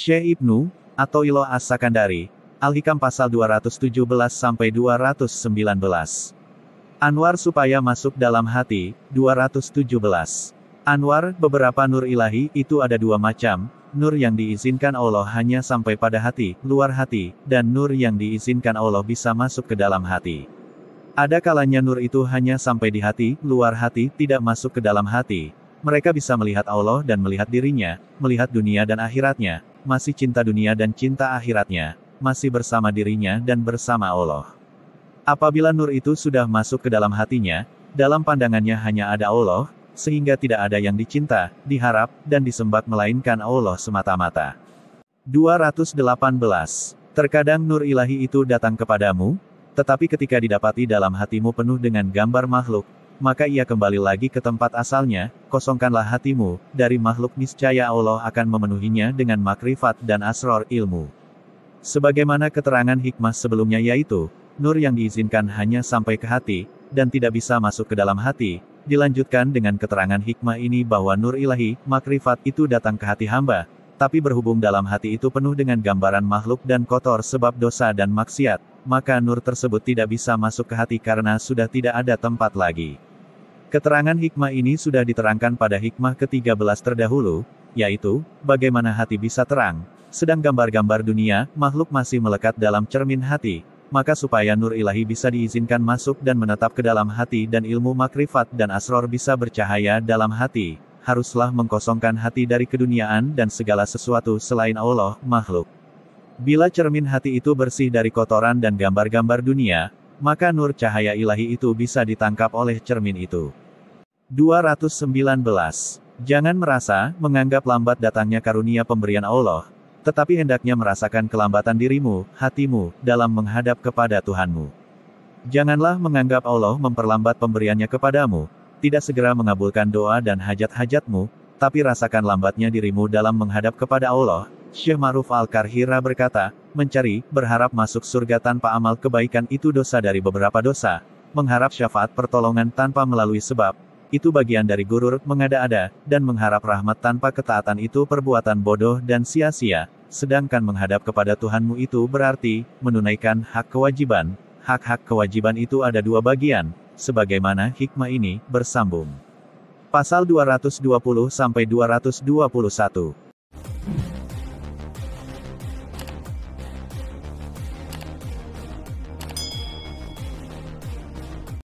Syekh Ibnu, Athaillah As-Sakandari, Al-Hikam pasal 217-219. Anwar supaya masuk dalam hati, 217. Anwar, beberapa nur ilahi, itu ada dua macam, nur yang diizinkan Allah hanya sampai pada hati, luar hati, dan nur yang diizinkan Allah bisa masuk ke dalam hati. Ada kalanya nur itu hanya sampai di hati, luar hati, tidak masuk ke dalam hati. Mereka bisa melihat Allah dan melihat dirinya, melihat dunia dan akhiratnya, masih cinta dunia dan cinta akhiratnya, masih bersama dirinya dan bersama Allah. Apabila nur itu sudah masuk ke dalam hatinya, dalam pandangannya hanya ada Allah, sehingga tidak ada yang dicinta, diharap, dan disembah melainkan Allah semata-mata. 218. Terkadang nur ilahi itu datang kepadamu, tetapi ketika didapati dalam hatimu penuh dengan gambar makhluk, maka ia kembali lagi ke tempat asalnya. Kosongkanlah hatimu dari makhluk, niscaya Allah akan memenuhinya dengan makrifat dan asror ilmu. Sebagaimana keterangan hikmah sebelumnya, yaitu nur yang diizinkan hanya sampai ke hati, dan tidak bisa masuk ke dalam hati. Dilanjutkan dengan keterangan hikmah ini bahwa nur ilahi, makrifat, itu datang ke hati hamba, tapi berhubung dalam hati itu penuh dengan gambaran makhluk dan kotor sebab dosa dan maksiat, maka nur tersebut tidak bisa masuk ke hati karena sudah tidak ada tempat lagi. Keterangan hikmah ini sudah diterangkan pada hikmah ke-13 terdahulu, yaitu, bagaimana hati bisa terang, sedang gambar-gambar dunia, makhluk masih melekat dalam cermin hati. Maka supaya nur ilahi bisa diizinkan masuk dan menetap ke dalam hati dan ilmu makrifat dan asror bisa bercahaya dalam hati, haruslah mengkosongkan hati dari keduniaan dan segala sesuatu selain Allah, makhluk. Bila cermin hati itu bersih dari kotoran dan gambar-gambar dunia, maka nur cahaya ilahi itu bisa ditangkap oleh cermin itu. 219. Jangan merasa, menganggap lambat datangnya karunia pemberian Allah, tetapi hendaknya merasakan kelambatan dirimu, hatimu, dalam menghadap kepada Tuhanmu. Janganlah menganggap Allah memperlambat pemberiannya kepadamu, tidak segera mengabulkan doa dan hajat-hajatmu, tapi rasakan lambatnya dirimu dalam menghadap kepada Allah. Syekh Ma'ruf Al-Karhira berkata, mencari, berharap masuk surga tanpa amal kebaikan itu dosa dari beberapa dosa. Mengharap syafaat pertolongan tanpa melalui sebab, itu bagian dari gurur, mengada-ada, dan mengharap rahmat tanpa ketaatan itu perbuatan bodoh dan sia-sia. Sedangkan menghadap kepada Tuhanmu itu berarti, menunaikan hak kewajiban. Hak-hak kewajiban itu ada dua bagian, sebagaimana hikmah ini bersambung. Pasal 220-221.